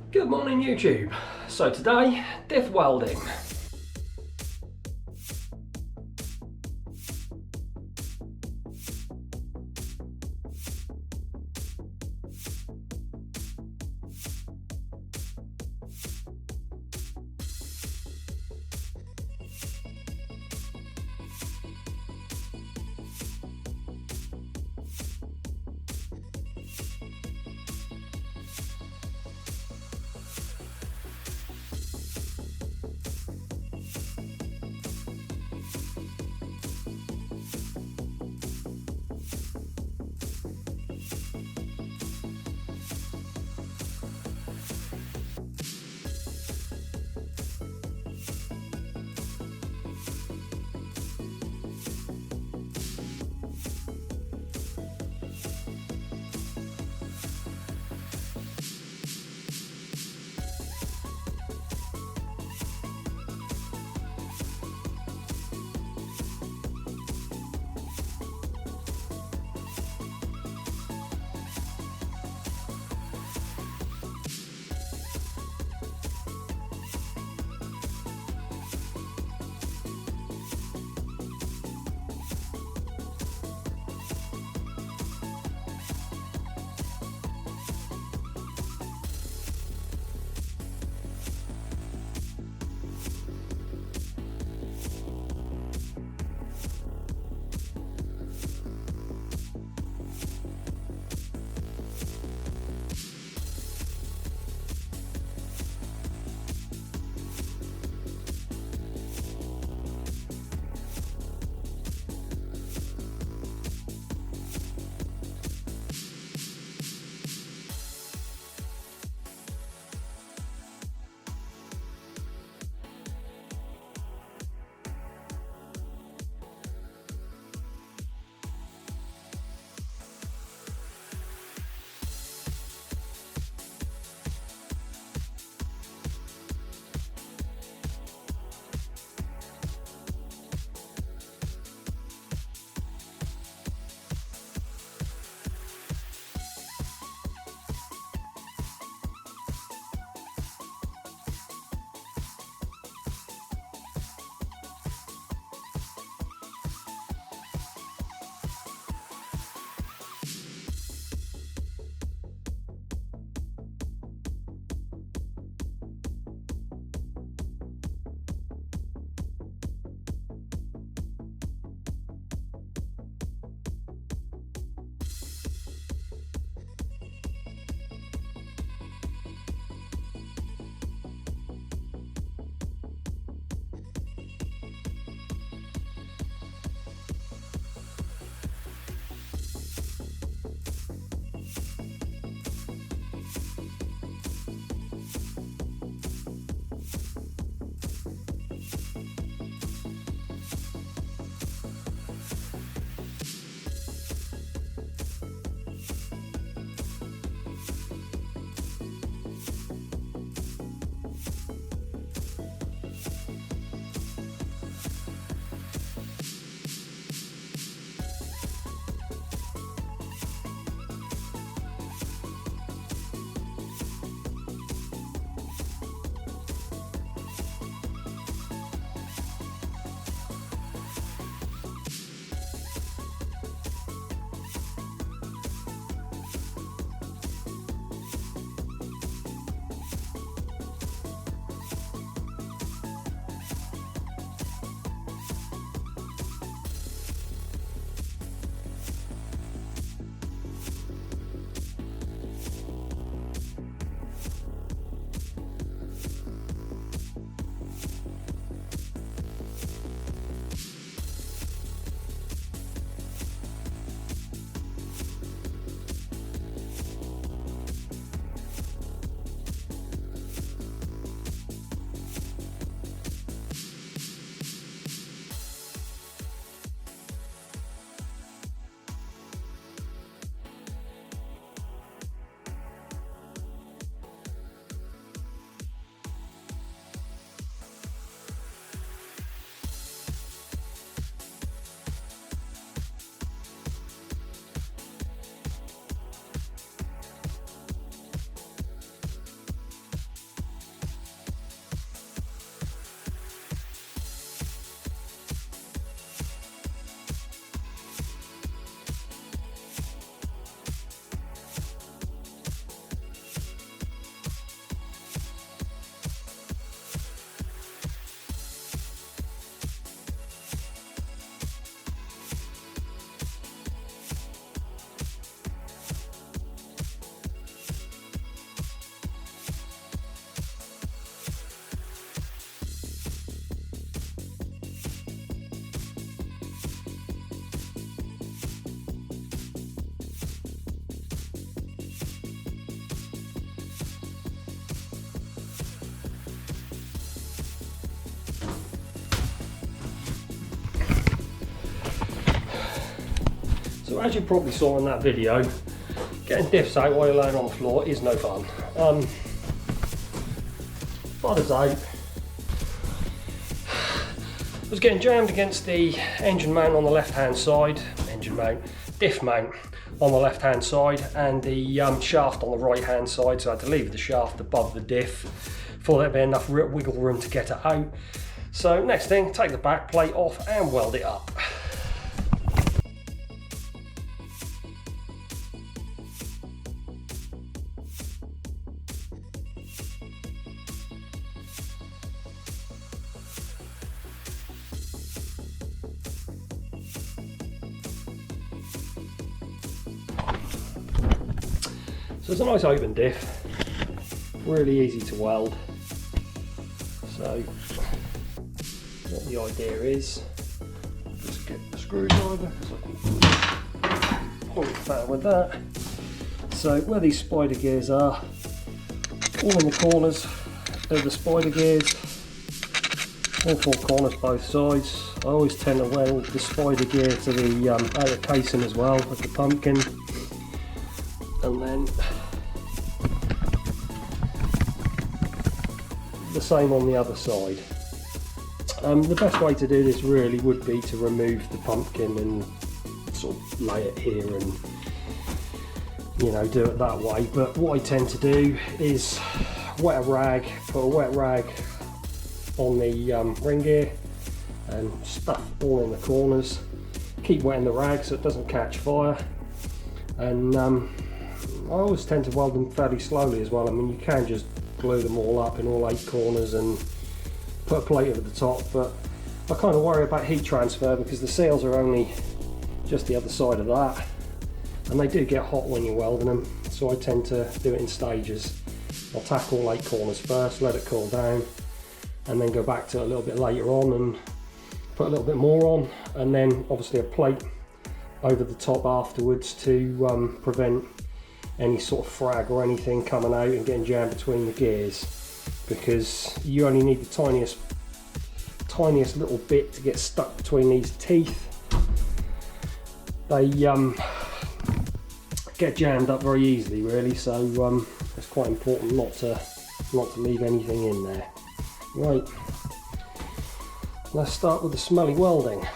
Good morning YouTube. So today, Diff welding. So as you probably saw in that video, getting diffs out while you're laying on the floor is no fun. Bothers out. I was getting jammed against the engine mount on the left hand side, diff mount on the left hand side, and the shaft on the right hand side, so I had to leave the shaft above the diff for there to be enough wiggle room to get it out. So next thing, take the back plate off and weld it up. So it's a nice open diff, really easy to weld. So what the idea is, just get the screwdriver, so I can point it back with that. So where these spider gears are, all in the corners of the spider gears, all four corners both sides. I always tend to weld the spider gear to the outer casing as well of the pumpkin, and then the same on the other side. The best way to do this really would be to remove the pumpkin and sort of lay it here and, you know, do it that way. But what I tend to do is put a wet rag on the ring gear and stuff all in the corners. Keep wetting the rag so it doesn't catch fire, and I always tend to weld them fairly slowly as well. I mean, you can just glue them all up in all 8 corners and put a plate over the top, but I kind of worry about heat transfer because the seals are only just the other side of that, and they do get hot when you're welding them, so I tend to do it in stages. I'll tack all 8 corners first, let it cool down, and then go back to it a little bit later on and put a little bit more on, and then obviously a plate over the top afterwards to prevent any sort of frag or anything coming out and getting jammed between the gears, because you only need the tiniest little bit to get stuck between these teeth. They get jammed up very easily really, so it's quite important not to leave anything in there. Right, let's start with the smelly welding.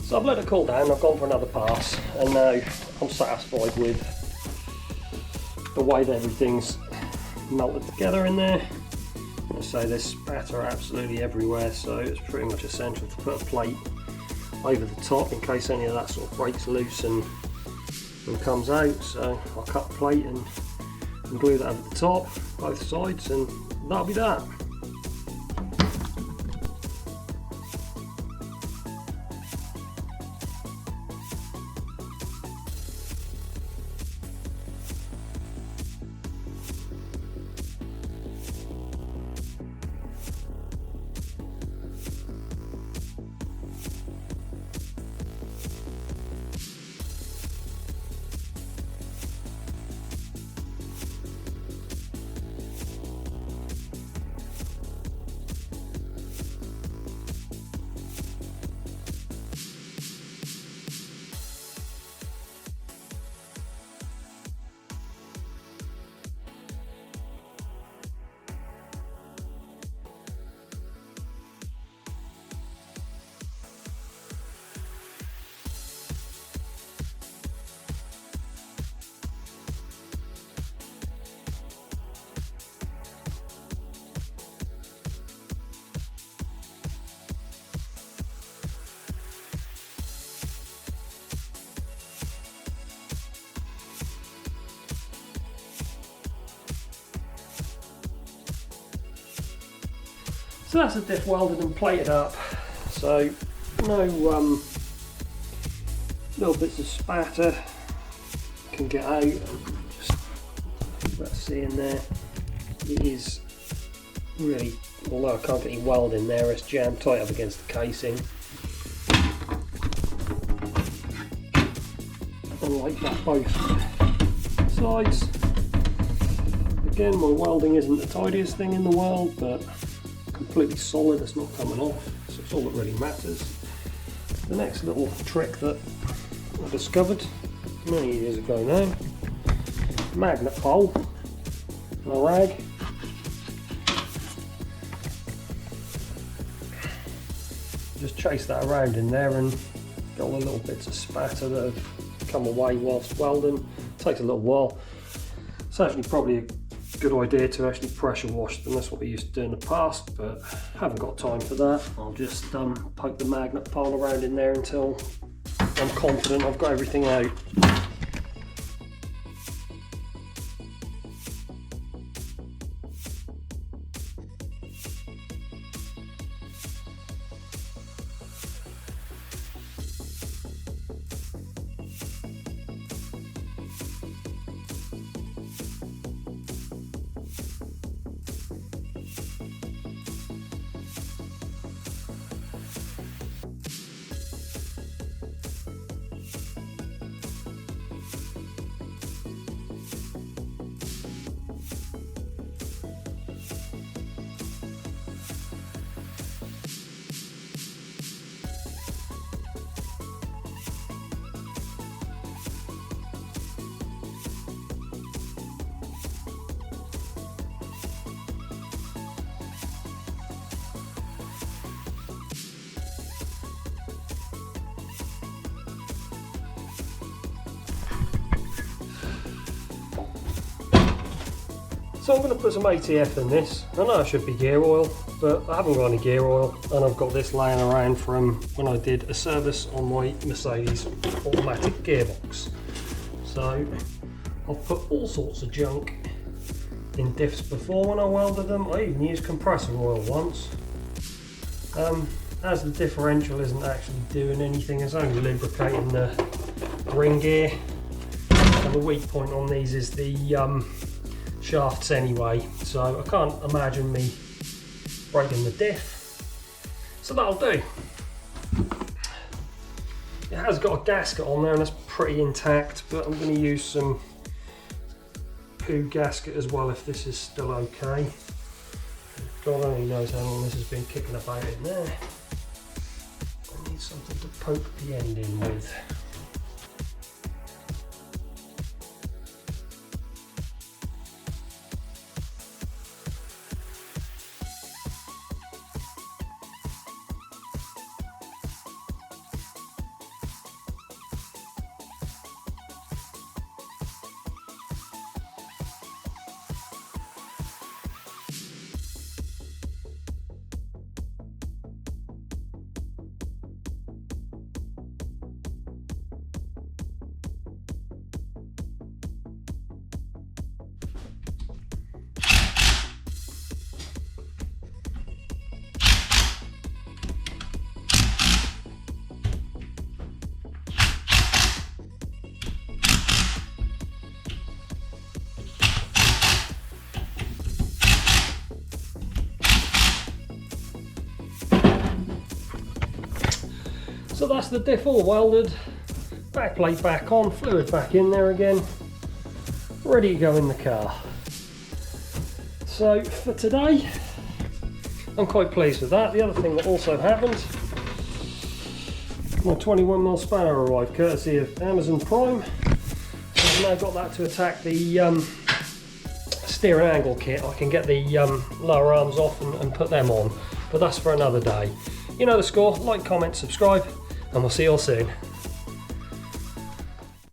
So I've let it cool down, I've gone for another pass, and now I'm satisfied with the way that everything's melted together in there. I say there's spatter absolutely everywhere, so it's pretty much essential to put a plate over the top in case any of that sort of breaks loose and comes out. So I'll cut the plate and glue that over the top, both sides, and that'll be that. So that's the diff welded and plated up. So no little bits of spatter can get out. Just let's see in there. It is really, although I can't get any weld in there, it's jammed tight up against the casing. And like that both sides. Again, my welding isn't the tidiest thing in the world, but completely solid, it's not coming off, so it's all that really matters. The next little trick that I discovered many years ago now, magnet pole and a rag. Just chase that around in there and get all the little bits of spatter that have come away whilst welding. It takes a little while. It's actually probably a good idea to actually pressure wash them. That's what we used to do in the past, but haven't got time for that. I'll just poke the magnet pole around in there until I'm confident I've got everything out. So I'm going to put some ATF in this. I know it should be gear oil, but I haven't got any gear oil, and I've got this laying around from when I did a service on my Mercedes automatic gearbox. So I've put all sorts of junk in diffs before when I welded them. I even used compressor oil once. As the differential isn't actually doing anything, it's only lubricating the ring gear, and the weak point on these is the shafts anyway, so I can't imagine me breaking the diff, so that'll do. It has got a gasket on there and it's pretty intact, but I'm going to use some poo gasket as well if this is still okay. God only knows how long this has been kicking about in there. I need something to poke the end in with. So that's the diff all welded, back plate back on, fluid back in there again, ready to go in the car. So for today, I'm quite pleased with that. The other thing that also happened, my 21mm spanner arrived courtesy of Amazon Prime. So I've now got that to attack the steering angle kit. I can get the lower arms off and put them on, but that's for another day. You know the score, like, comment, subscribe, and we'll see you all soon.